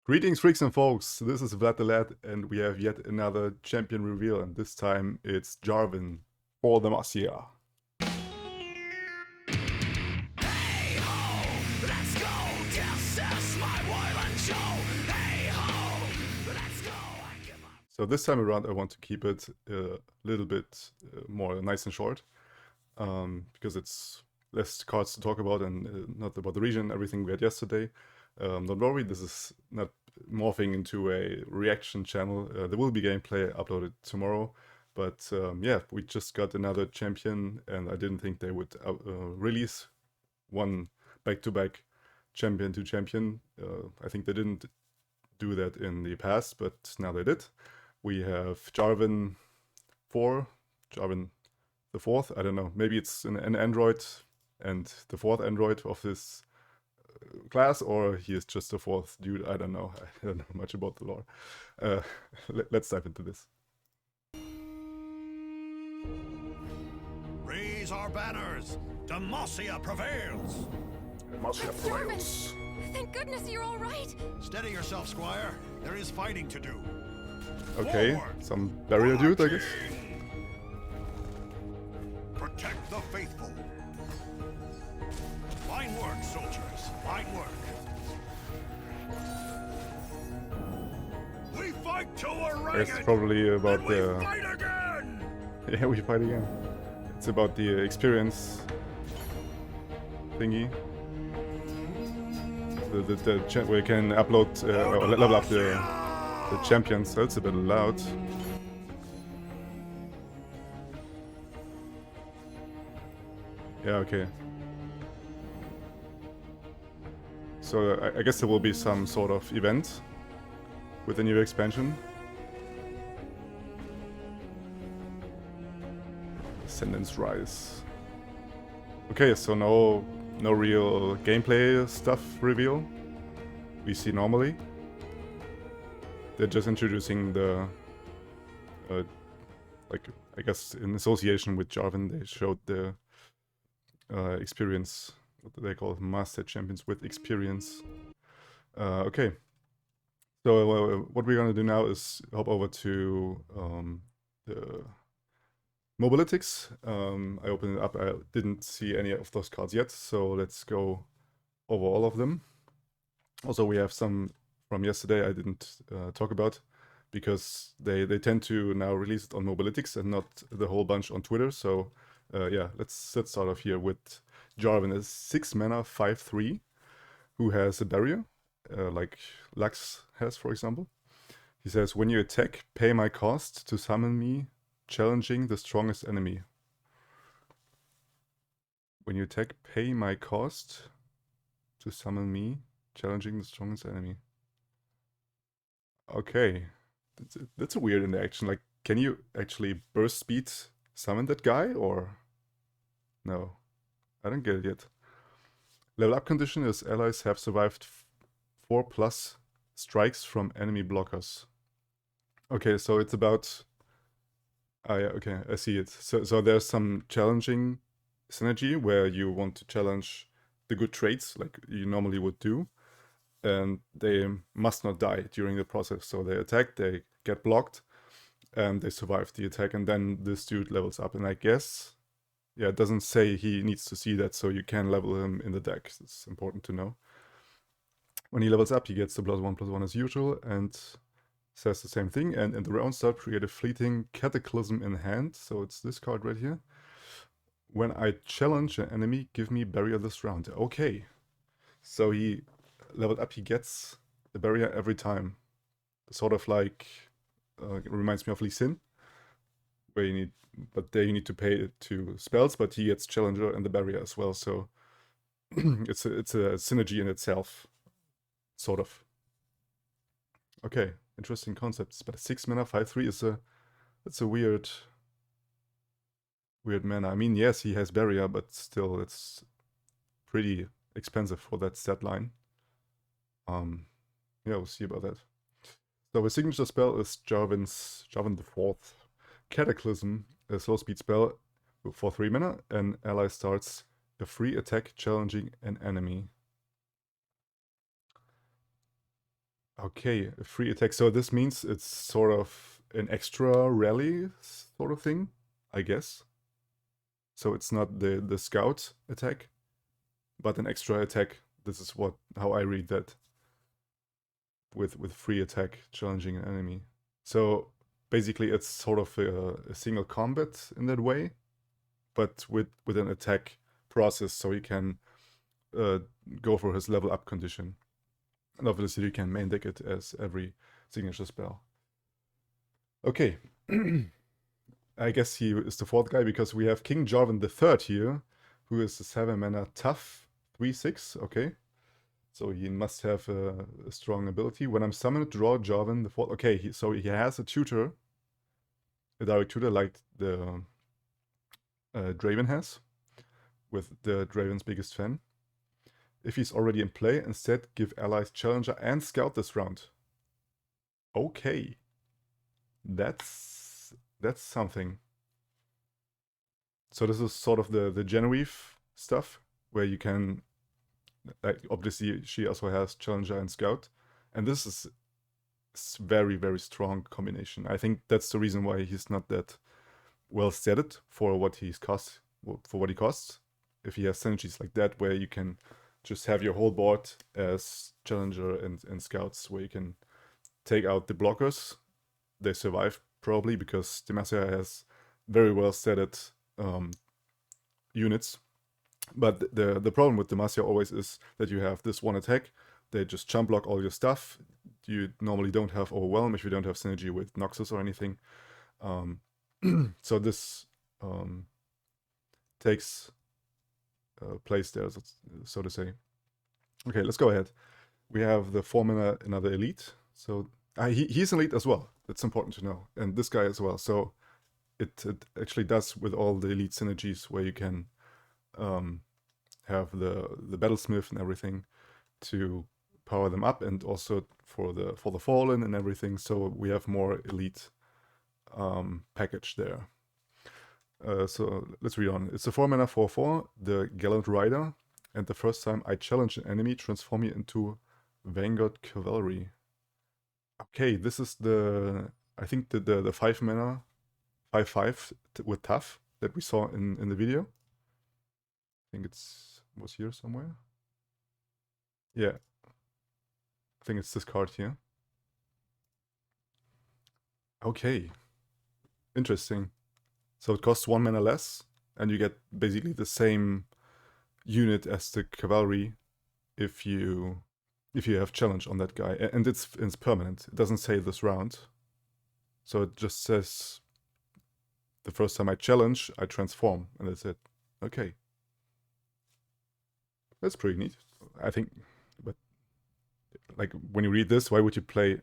Greetings, freaks and folks. This is Vlad the Lad, and we have yet another champion reveal, and this time it's Jarvan for the Here. Hey ho, let's go. This is my violent show. Hey ho, let's go. I give up. So this time around, I want to keep it a little bit more nice and short, because it's less cards to talk about and not about the region, everything we had yesterday. Don't worry, this is not morphing into a reaction channel. There will be gameplay uploaded tomorrow, but yeah, we just got another champion, and I didn't think they would release one back-to-back champion to champion. I think they didn't do that in the past, but now they did. We have Jarvan IV, Jarvan the fourth. I don't know. Maybe it's an android and the fourth android of this class, or he is just the fourth dude. I don't know. I don't know much about the lore. Let's dive into this. Raise our banners! Demacia prevails! Demacia prevails. Thank goodness you're all right. Steady yourself, Squire. There is fighting to do. Okay, Forward. some barrier dude, I guess. Protect the faithful. Fine work, soldiers. Fine work. We fight to a It's probably about we the... fight again! Yeah, we fight again. It's about the experience thingy. Where you can upload or level up the champions. So it's a bit loud. Yeah, okay. So I guess there will be some sort of event with the new expansion. Ascendance Rise. Okay, so no real gameplay stuff reveal we see normally. They're just introducing the like, I guess in association with Jarvan, they showed the experience, what do they call it? Master champions with experience. Okay, so what we're gonna do now is hop over to the Mobilitics. I opened it up. I didn't see any of those cards yet, so let's go over all of them. Also, we have some from yesterday I didn't talk about, because they tend to now release it on Mobilitics and not the whole bunch on Twitter. So yeah, let's start off here with Jarvan, is 6 mana, 5/3, who has a barrier, like Lux has, for example. He says, when you attack, pay my cost to summon me, challenging the strongest enemy. When you attack, pay my cost to summon me, challenging the strongest enemy. Okay, that's a weird interaction. Like, can you actually burst speed summon that guy, or no? I don't get it yet. Level up condition is allies have survived 4+ strikes from enemy blockers. Okay, so it's about... Oh yeah, okay, I see it. So there's some challenging synergy where you want to challenge the good traits like you normally would do, and they must not die during the process. So they attack, they get blocked, and they survive the attack, and then this dude levels up. And I guess, yeah, it doesn't say he needs to see that, so you can level him in the deck. It's important to know. When he levels up, he gets the +1/+1 as usual, and says the same thing. And in the round start, create a fleeting Cataclysm in hand. So it's this card right here. When I challenge an enemy, give me barrier this round. Okay. So he leveled up, he gets the barrier every time. Sort of like, it reminds me of Lee Sin, where you need, but there you need to pay to spells, but he gets challenger and the barrier as well. So it's a synergy in itself, sort of. Okay, interesting concepts. But 6 mana, 5/3 is it's a weird mana. I mean, yes, he has barrier, but still, it's pretty expensive for that stat line. Yeah, we'll see about that. So his signature spell is Jarvan IV. Cataclysm, a slow speed spell for 3 mana. An ally starts a free attack challenging an enemy. Okay, a free attack. So this means it's sort of an extra rally sort of thing, I guess. So it's not the scout attack, but an extra attack. This is how I read that with free attack challenging an enemy. So basically it's sort of a single combat in that way, but with an attack process, so he can go for his level up condition. And obviously you can main deck it as every signature spell. Okay. I guess he is the fourth guy because we have King Jarvan III here, who is a 7-mana tough 3/6. Okay. So he must have a strong ability. When I'm summoned, draw Jarvan IV. Okay, so he has a tutor, a direct tutor like the Draven has, with the Draven's biggest fan. If he's already in play, instead give allies Challenger and Scout this round. Okay. That's something. So this is sort of the Genevieve stuff, where you can, like, obviously she also has Challenger and Scout. And this is very, very strong combination. I think that's the reason why he's not that well stated for what he costs. If he has synergies like that, where you can just have your whole board as Challenger and Scouts, where you can take out the blockers. They survive probably because Demacia has very well stated units. But the problem with Demacia always is that you have this one attack, they just chump block all your stuff. You normally don't have Overwhelm if you don't have synergy with Noxus or anything. So this takes place there, so to say. Okay, let's go ahead. We have the 4-mana, another elite. So he's an elite as well. That's important to know. And this guy as well. So it actually does with all the elite synergies, where you can have the Battlesmith and everything to power them up, and also for the Fallen and everything. So we have more elite package there. So let's read on. It's a 4-mana 4/4, the Gallant Rider, and the first time I challenge an enemy, transform me into Vanguard Cavalry. Okay, this is I think the 5-mana 5/5 with tough that we saw in the video. I think was here somewhere. Yeah, I think it's this card here. Okay, interesting. So it costs 1 mana less, and you get basically the same unit as the cavalry if you have challenge on that guy. And it's permanent. It doesn't say this round. So it just says the first time I challenge, I transform, and that's it. Okay. That's pretty neat, I think. But like, when you read this, why would you play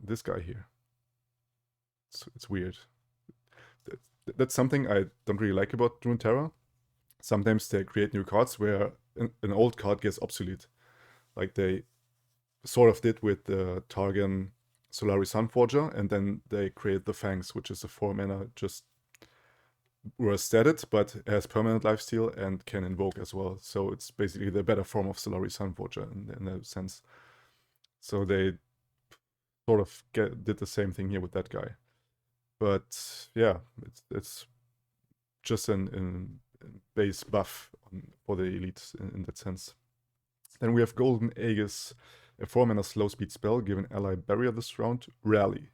this guy here? It's weird. That's something I don't really like about Runeterra. Sometimes they create new cards where an old card gets obsolete. Like they sort of did with the Targan Solari Sunforger, and then they create the Fangs, which is a 4-mana, just were stated, but has permanent lifesteal and can invoke as well. So it's basically the better form of Solari Sunforger in that sense. So they sort of did the same thing here with that guy. But yeah, it's just an base buff for the elites in that sense. Then we have Golden Aegis, a 4-mana slow speed spell, give an ally barrier this round, rally.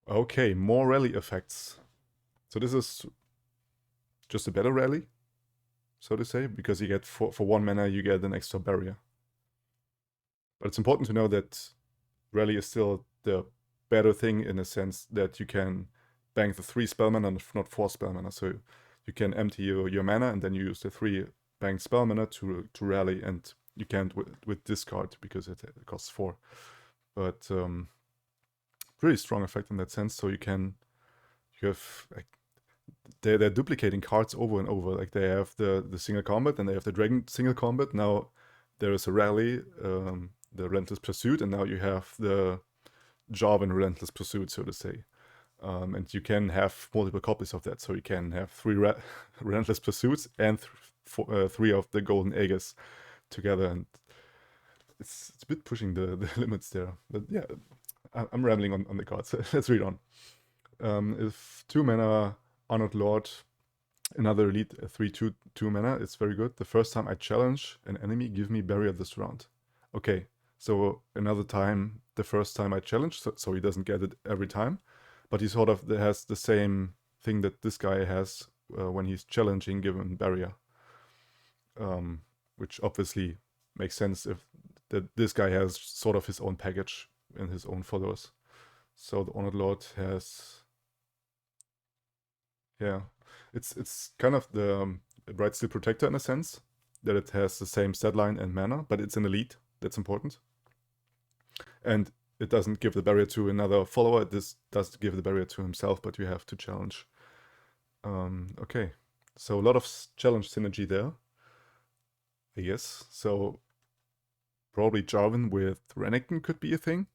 Okay, more rally effects. So this is just a better rally, so to say, because you get for 1 mana you get an extra barrier. But it's important to know that rally is still the better thing, in a sense that you can bank the 3 spell mana, not 4 spell mana. So you can empty your mana, and then you use the 3 banked spell mana to rally, and you can't with discard because it costs 4. But pretty strong effect in that sense. So you have like, they're duplicating cards over and over. Like they have the single combat, and they have the dragon single combat. Now there is a rally, the Relentless Pursuit, and now you have the Jarvan Relentless Pursuit, so to say. And you can have multiple copies of that. So you can have 3 Relentless Pursuits and 3 of the Golden Aegis together. And it's a bit pushing the limits there. But yeah, I'm rambling on the cards. Let's read on. If 2 mana Honored Lord, another elite 3/2 2 mana, it's very good. The first time I challenge an enemy, give me barrier this round. Okay, so another time, the first time I challenge, so he doesn't get it every time, but he sort of has the same thing that this guy has when he's challenging, given barrier, which obviously makes sense if this guy has sort of his own package and his own followers. So the Honored Lord has, yeah, it's kind of the Bright Steel Protector in a sense, that it has the same stat line and mana, but it's an elite. That's important. And it doesn't give the barrier to another follower. This does give the barrier to himself, but you have to challenge. Okay, so a lot of challenge synergy there, I guess. So probably Jarvan with Renekton could be a thing,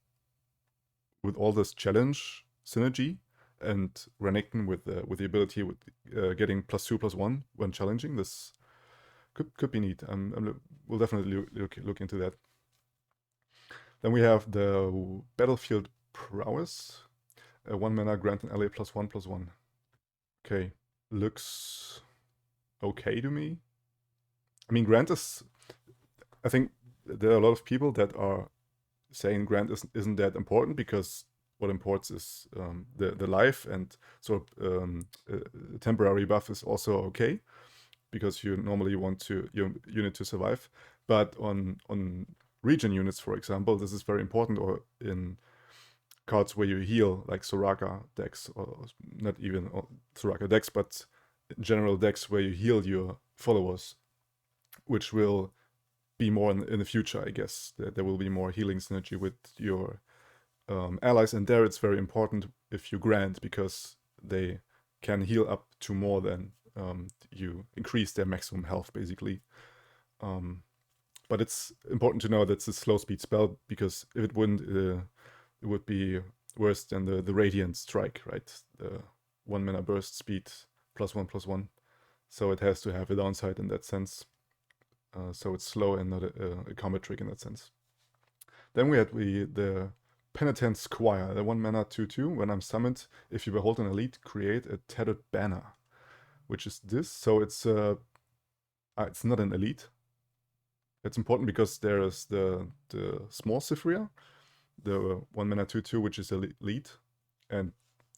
with all this challenge synergy, and Renekton with the ability with getting +2/+1 when challenging. This could be neat. We'll definitely look into that. Then we have the Battlefield Prowess. 1 mana, grant an ally +1/+1. Okay, looks okay to me. I mean, grant is... I think there are a lot of people that are saying grant isn't that important, because what imports is the life, and so a temporary buff is also okay, because you normally want your unit to survive. But on region units, for example, this is very important, or in cards where you heal, like Soraka decks, or not even Soraka decks, but general decks where you heal your followers, which will be more in the future, I guess. There will be more healing synergy with your allies, and there it's very important if you grant, because they can heal up to more than you increase their maximum health, basically. But it's important to know that it's a slow speed spell, because if it wouldn't, it would be worse than the Radiant Strike, right? The 1 mana burst speed +1/+1. So it has to have a downside in that sense. So it's slow and not a combat trick in that sense. Then we had the Penitent Squire, the 1 mana 2/2. When I'm summoned, if you behold an elite, create a Tattered Banner, which is this. So it's not an elite. It's important because there is the small Cyphria, the 1 mana 2/2, which is elite, and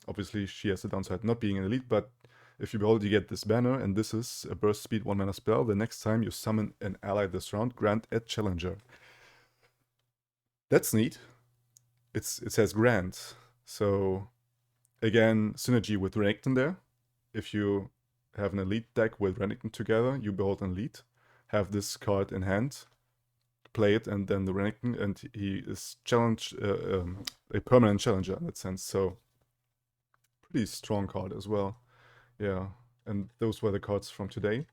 obviously she has the downside not being an elite, but if you behold, you get this banner, and this is a burst speed 1 mana spell. The next time you summon an ally this round, grant a challenger. That's neat. It says grant. So again, synergy with Renekton there. If you have an elite deck with Renekton together, you behold an elite, have this card in hand, play it, and then the Renekton, and he is a permanent challenger in that sense. So pretty strong card as well. Yeah, and those were the cards from today.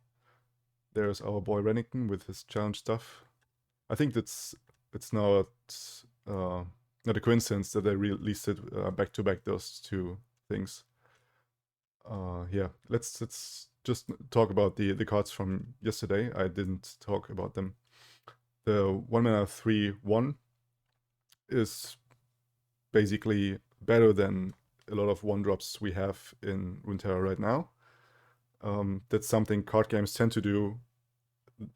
There's our boy Renekton with his challenge stuff. I think it's now not a coincidence that they released it back to back, those two things. Yeah, let's just talk about the cards from yesterday. I didn't talk about them. The 1 mana 3/1 is basically better than a lot of 1-drops we have in Runeterra right now. That's something card games tend to do,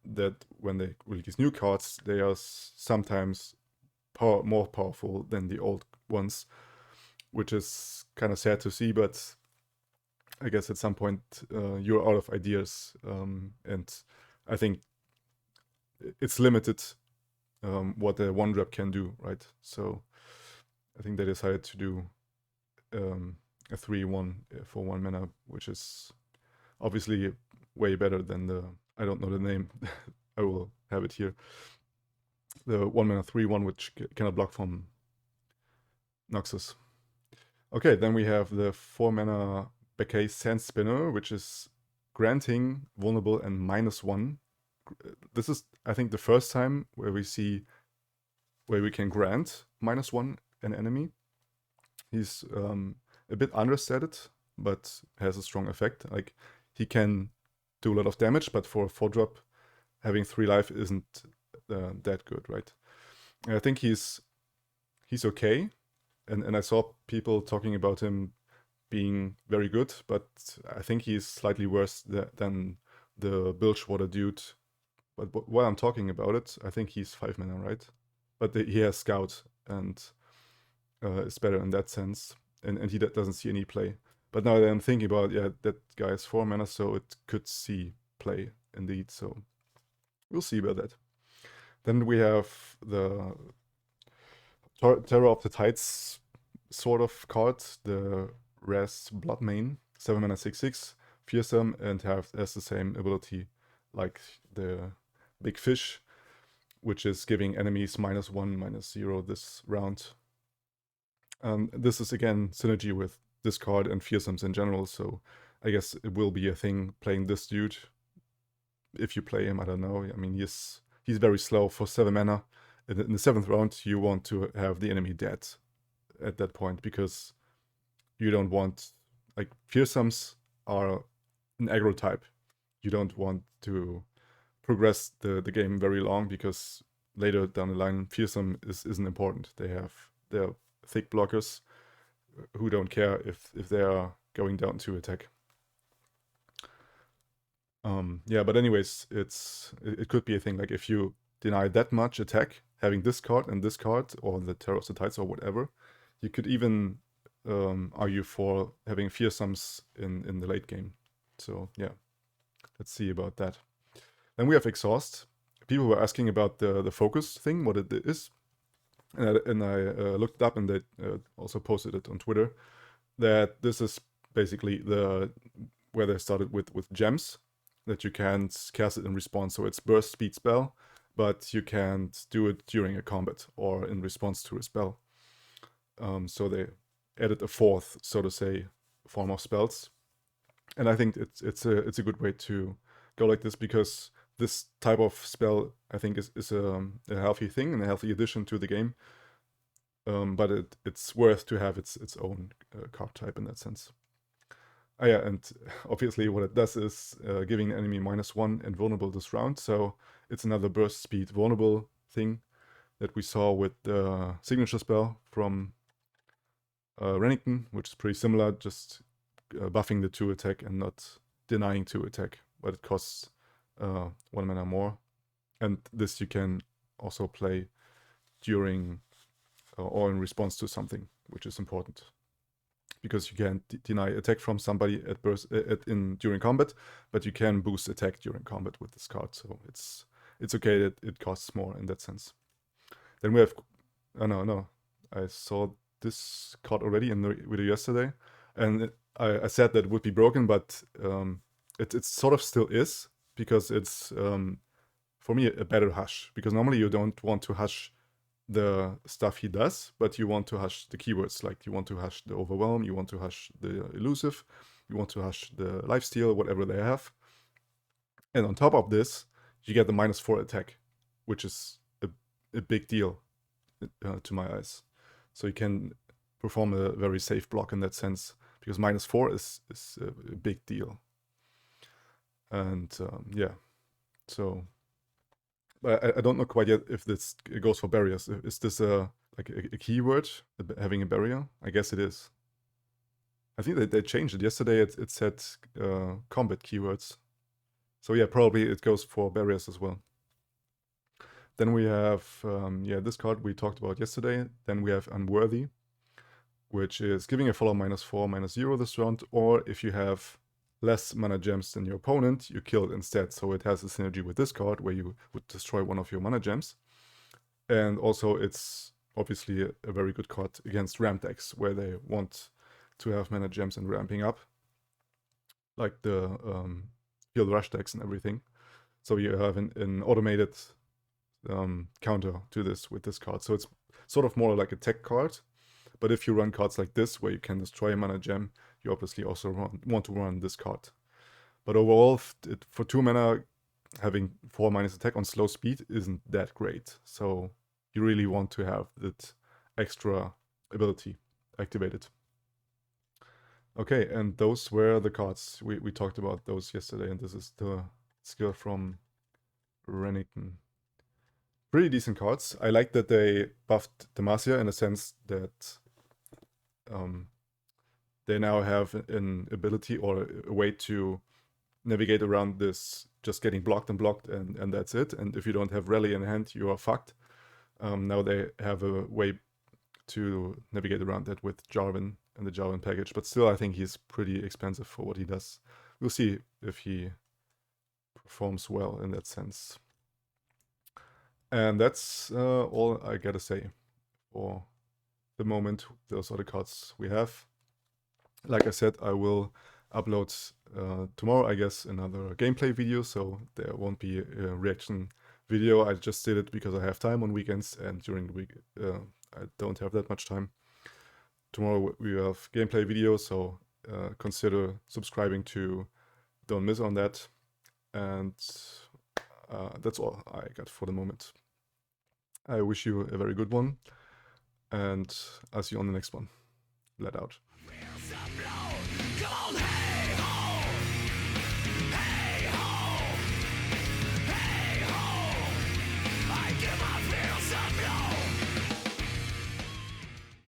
that when they release new cards, they are sometimes more powerful than the old ones, which is kind of sad to see, but I guess at some point you're out of ideas, and I think it's limited what a 1-drop can do, right? So I think they decided to do a 3/1 for 1 mana, which is obviously way better than I don't know the name. I will have it here. The 1 mana 3/1, which cannot block from Noxus. Okay, then we have the 4 mana Becay Sand Spinner, which is granting vulnerable and -1. This is, I think, the first time where we can grant -1 an enemy. He's a bit understated, but has a strong effect. Like, he can do a lot of damage, but for a 4-drop, having 3 life isn't that good, right? I think he's okay, and I saw people talking about him being very good, but I think he's slightly worse than the Bilgewater dude. But while I'm talking about it, I think he's 5 mana, right? But he has Scout and is better in that sense, and he doesn't see any play. But now that I'm thinking about it, yeah, that guy is 4 mana, so it could see play indeed. So we'll see about that. Then we have the Terror of the Tides sort of card, the Res Bloodmane, 7 mana 6/6, fearsome, and has the same ability like the Big Fish, which is giving enemies -1, -0 this round. This is again synergy with this card and fearsomes in general, so I guess it will be a thing playing this dude. If you play him, I don't know. I mean, he's very slow for 7 mana. In the 7th round, you want to have the enemy dead at that point, because you don't want, like, fearsomes are an aggro type. You don't want to progress the game very long, because later down the line, fearsome isn't important. They're thick blockers who don't care if they are going down to attack. Yeah, but anyways, it could be a thing, like if you deny that much attack, having this card and this card, or the Terror of the Tides or whatever, you could even argue for having fearsomes in the late game. So yeah, let's see about that. Then we have Exhaust. People were asking about the focus thing, what it is. And I looked it up, and they also posted it on Twitter, that this is basically where they started with gems, that you can't cast it in response. So it's burst speed spell, but you can't do it during a combat or in response to a spell. So they added a fourth, so to say, form of spells. And I think it's a good way to go like this, because this type of spell, I think, is a healthy thing and a healthy addition to the game. But it's worth to have its own card type in that sense. Yeah, and obviously what it does is giving the enemy -1 and vulnerable this round. So it's another burst speed vulnerable thing that we saw with the signature spell from Renekton, which is pretty similar, just buffing the 2 attack and not denying 2 attack, but it costs 1 mana more. And this you can also play during or in response to something, which is important, because you can't deny attack from somebody at burst during combat, but you can boost attack during combat with this card. So it's okay that it costs more in that sense. Then we have no, I saw this card already in the video yesterday, and I said that it would be broken, but it sort of still is, because it's for me a better hush, because normally you don't want to hush the stuff he does, but you want to hush the keywords, like you want to hush the overwhelm, you want to hush the elusive, you want to hush the lifesteal, whatever they have. And on top of this, you get the -4 attack, which is a big deal to my eyes. So you can perform a very safe block in that sense, because -4 is a big deal. And yeah, so but I don't know quite yet if this goes for barriers. Is this like a keyword, having a barrier? I guess it is. I think they changed it. Yesterday it said combat keywords. So yeah, probably it goes for barriers as well. Then we have, yeah, this card we talked about yesterday. Then we have Unworthy, which is giving a follow -4, -0 this round, or if you have less mana gems than your opponent, you kill it instead. So it has a synergy with this card, where you would destroy one of your mana gems. And also it's obviously a very good card against ramp decks, where they want to have mana gems and ramping up, like the field rush decks and everything. So you have an automated counter to this with this card. So it's sort of more like a tech card. But if you run cards like this, where you can destroy a mana gem, you obviously also want to run this card. But overall, for 2 mana, having 4 attack on slow speed isn't that great. So you really want to have that extra ability activated. Okay, and those were the cards. We talked about those yesterday, and this is the skill from Renekton. pretty decent cards. I like that they buffed Demacia in a sense that they now have an ability or a way to navigate around this just getting blocked and that's it. And if you don't have Rally in hand, you are fucked. Now they have a way to navigate around that with Jarvan and the Jarvan package, but still I think he's pretty expensive for what he does. We'll see if he performs well in that sense. And that's all I gotta say for the moment. Those are the cards we have. Like I said, I will upload tomorrow, I guess, another gameplay video, so there won't be a reaction video. I just did it because I have time on weekends, and during the week I don't have that much time. Tomorrow we have gameplay video, so consider subscribing to don't miss on that. And that's all I got for the moment. I wish you a very good one, and I'll see you on the next one. Let out. Come on, hey ho, hey ho, hey ho. I give my fears some blow.